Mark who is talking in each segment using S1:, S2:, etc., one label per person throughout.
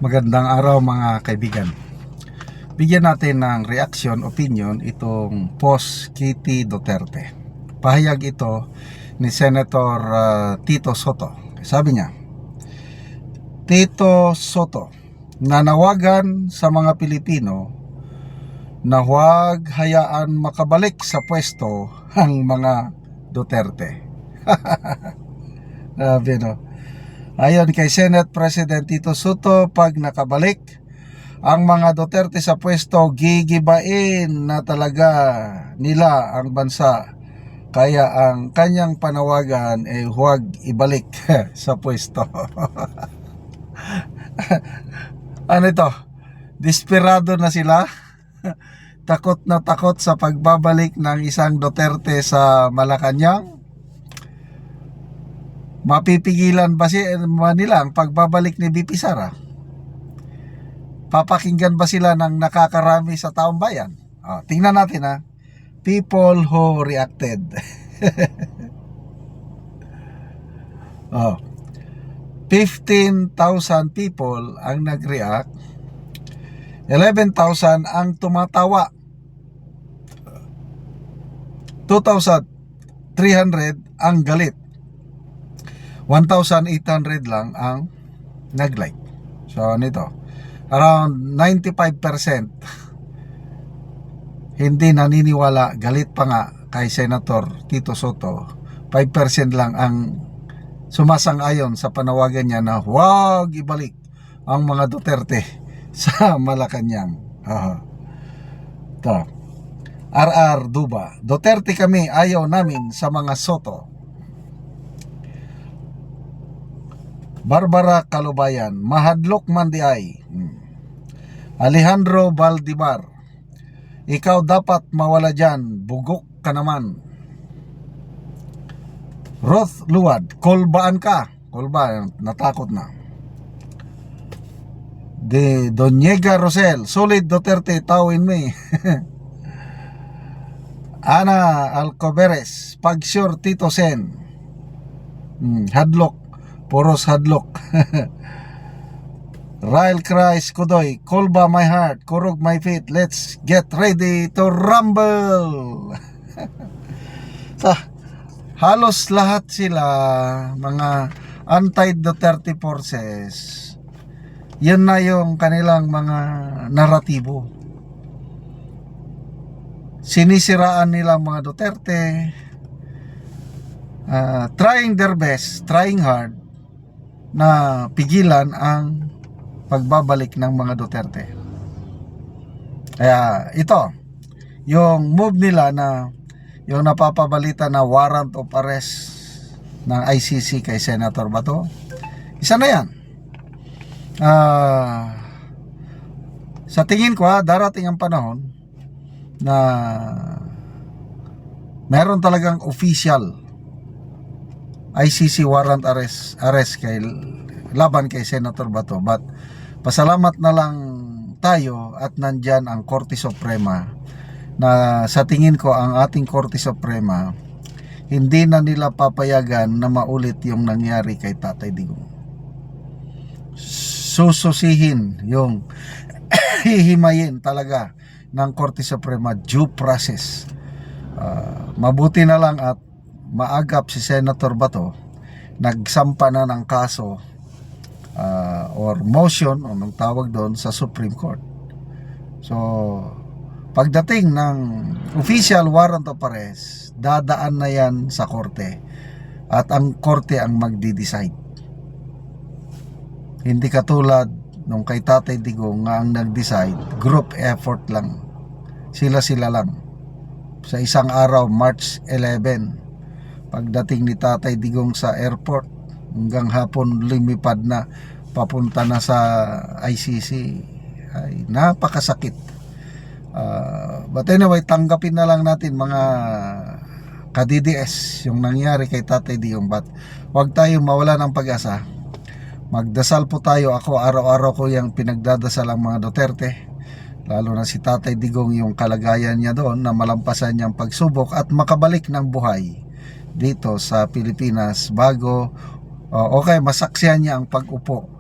S1: Magandang araw mga kaibigan. Bigyan natin ng reaction, opinion itong post Kitty Duterte. Pahayag ito ni Senator Tito Soto. Sabi niya, Tito Soto, nanawagan sa mga Pilipino na huwag hayaan makabalik sa pwesto ang mga Duterte. Sabi no. Ayon kay Senate President Tito Soto, pag nakabalik ang mga Duterte sa pwesto, gigibain na talaga nila ang bansa. Kaya ang kanyang panawagan ay huwag ibalik sa pwesto. Ano ito? Desperado na sila? Takot na takot sa pagbabalik ng isang Duterte sa Malacanang? Mapipigilan ba nila ang pagbabalik ni VP Sara? Papakinggan ba sila ng nakakarami sa taong bayan? Tingnan natin people who reacted. 15,000 people ang nag-react, 11,000 ang tumatawa, 2,300 ang galit, 1,800 lang ang nag-like. So nito, around 95% hindi naniniwala, galit pa nga kay Senator Tito Soto. 5% lang ang sumasang-ayon sa panawagan niya na huwag ibalik ang mga Duterte sa Malacanang. Ito, RR Duba, Duterte kami, ayaw namin sa mga Soto. Barbara Calubayan, mahadlok man di ay. Alejandro Valdivar, ikaw dapat mawala dyan, bugok ka naman. Roth Luwad, kolbaan ka. Kolba, natakot na. De Doniega Rosel, solid Duterte, tawin mo eh. Ana Alcoberes, pag sure Tito Sen. Hadlok, poros hadlok. Rael Christ Kudoy, kolba my heart, kurog my feet, let's get ready to rumble. So, halos lahat sila mga anti-Duterte forces, yun na yung kanilang mga naratibo. Sinisiraan nilang mga Duterte, trying their best, trying hard na pigilan ang pagbabalik ng mga Duterte. Kaya ito, yung move nila na yung napapabalita na warrant of arrest ng ICC kay Senator Bato, isa na yan. Sa tingin ko darating ang panahon na meron talagang official ICC warrant arrest kay laban kay Senator Bato. But pasalamat na lang tayo at nandyan ang Korte Suprema, na sa tingin ko ang ating Korte Suprema hindi na nila papayagan na maulit yung nangyari kay Tatay Digong. Sususihin yung hihimayin talaga ng Korte Suprema due process. Mabuti na lang at maagap si Senator Bato, nagsampa na ng kaso or motion o nang tawag doon sa Supreme Court. So pagdating ng official warrant of arrest, dadaan na yan sa korte at ang korte ang magdi-decide. Hindi katulad nung kay Tatay Digong nga ang nag-decide, group effort lang, sila lang. Sa isang araw, March 11, pagdating ni Tatay Digong sa airport, hanggang hapon lumipad na papunta na sa ICC, ay napakasakit. But anyway, tanggapin na lang natin mga ka-DDS yung nangyari kay Tatay Digong. But huwag tayo mawala ng pag-asa. Magdasal po tayo. Ako araw-araw ko yung pinagdadasal ang mga Duterte, lalo na si Tatay Digong, yung kalagayan niya doon na malampasan niyang pagsubok at makabalik ng buhay dito sa Pilipinas bago masaksihan niya ang pag-upo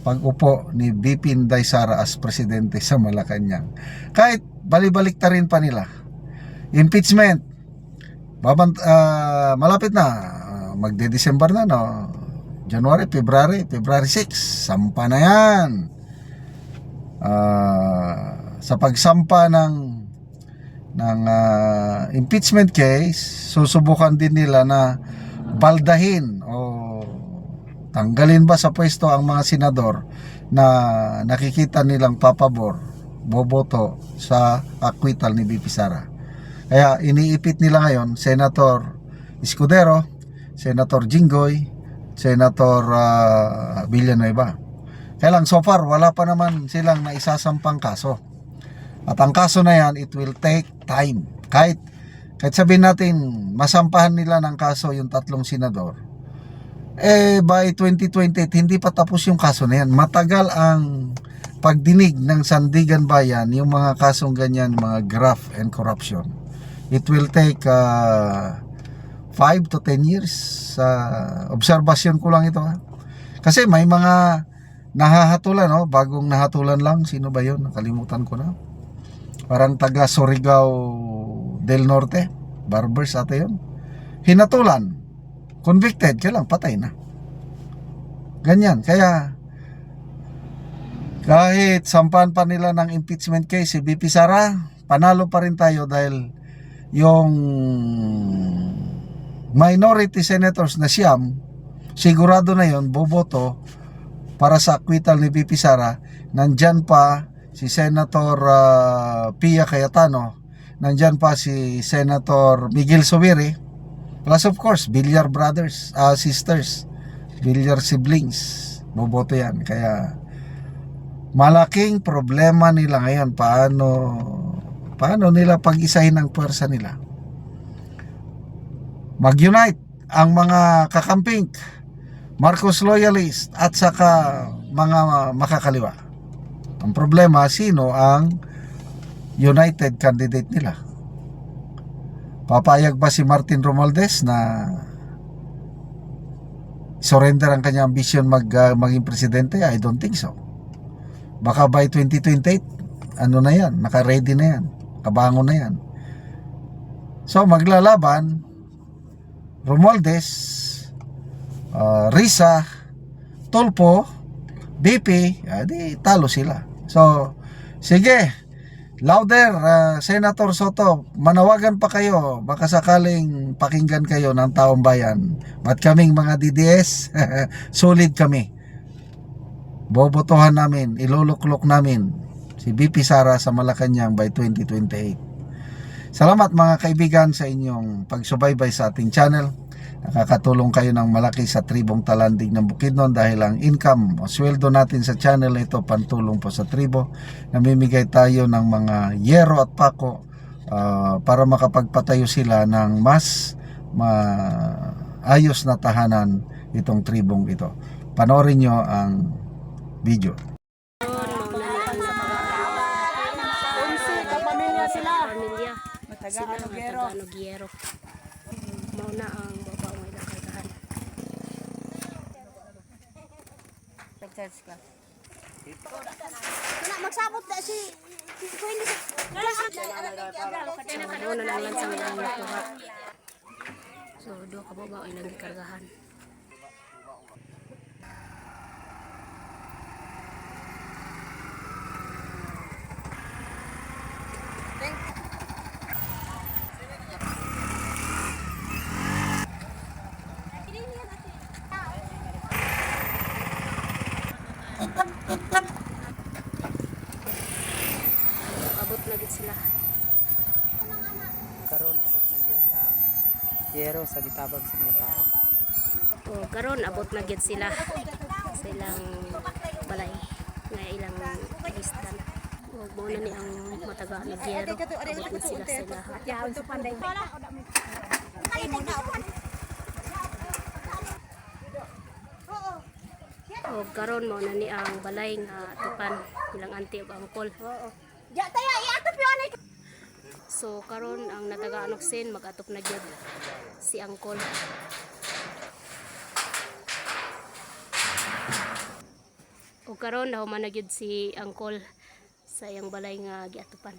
S1: pag-upo ni BP Inday Sara as presidente sa Malacanang. Kahit balibalik ta rin pa nila. Impeachment. Malapit na. Magde-December na, no? January, February 6. Sampa na yan. Sa pagsampa ng impeachment case, susubukan din nila na baldahin o tanggalin ba sa pwesto ang mga senador na nakikita nilang papabor, boboto sa acquittal ni BP Sara. Kaya iniipit nila ngayon Senator Escudero, Senator Jinggoy, Senator Villanueva. Kaya lang so far wala pa naman silang naisasampang kaso. At ang kaso na yan, it will take time. Kahit sabihin natin masampahan nila ng kaso yung 3 senador, by 2028 hindi pa tapos yung kaso na yan. Matagal ang pagdinig ng Sandigan Bayan yung mga kasong ganyan, mga graft and corruption. It will take 5 to 10 years. Obserbasyon ko lang ito, ha? Kasi may mga nahahatulan, no? Bagong nahatulan lang. Sino ba yun? Nakalimutan ko na. Parang taga Surigao del Norte, barbers ata yun. Hinatulan, convicted, kaya lang patay na. Ganyan, kaya kahit sampahan pa nila ng impeachment case si BP Sara, panalo pa rin tayo dahil yung minority senators na siyam, sigurado na yon boboto para sa acquittal ni BP Sara. Nandyan pa si Senator Pia Cayetano, nandyan pa si Senator Miguel Zubiri, plus of course Villar brothers, sisters, Villar siblings, boboto yan. Kaya malaking problema nila ngayon paano nila pag-isahin ang puwersa nila. Mag-unite ang mga kakamping, Marcos loyalist at saka mga makakaliwa. Ang problema, sino ang united candidate nila? Papayag ba si Martin Romualdez na surrender ang kanyang ambisyon maging presidente? I don't think so. Baka by 2028, ano na yan, naka-ready na yan, kabangon na yan. So maglalaban Romualdez, Risa, Tulfo, BP, di talo sila. So, sige, louder, Senator Soto, manawagan pa kayo, baka sakaling pakinggan kayo ng taong bayan. At kaming mga DDS, solid kami. Bobotohan namin, iluluklok namin si BP Sara sa Malacanang by 2028. Salamat mga kaibigan sa inyong pagsubaybay sa ating channel. Nakakatulong kayo ng malaki sa tribong Talandig ng Bukidnon dahil ang income o sweldo natin sa channel na ito pantulong po sa tribo. Namimigay tayo ng mga yero at pako para makapagpatayo sila ng mas ayos na tahanan itong tribong ito. Panoorin nyo ang video.
S2: Taga-Anoguero. Mauna ang babaw ng ilang kargahan.
S3: Pag-charge ka. Magsabot na si Kuya.
S2: Mauna na lang sa ilang nakuha. So, doon ka babaw ilang kargahan. Abot na gid sila.
S3: Karon abot na gyud ang yero sa gitabang sa mga tao.
S2: O karon abot na gid sila sa ilang balay nga ilang istan. O muna ni ang mataga na gyero. Abot na sila sa ilaha. O karon mo na ni ang balay nga tupan ilang auntie ug angkol. So karon ang nataga-anoksin mag-atop na gyud si angkol. O karon nahuman na gyud si Angkol sa iyang balay nga giatupan.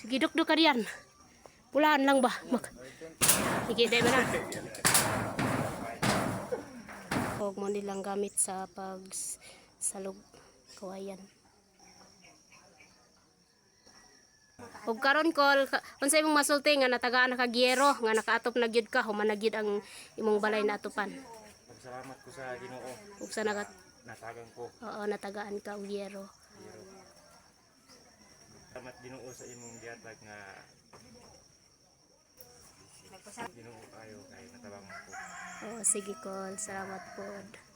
S2: Sige, duk ka diyan. Pulaan lang ba? Sige, dahil na. Huwag mo nilang gamit sa pagsalog kawayan. Huwag karon kol, unsa imong masulti nga natagaan na kagyero, nga nakaatop na gyud ka, human na gyud ang imong balay na atupan.
S4: Salamat ko sa Ginoo.
S2: Ug sa
S4: Natagan ko.
S2: oo, natagaan ka og gyero.
S4: Salamat Ginoo sa imong gihatag nga Ginoo kayo kay natabang ko.
S2: Oo, sige kol, salamat pod.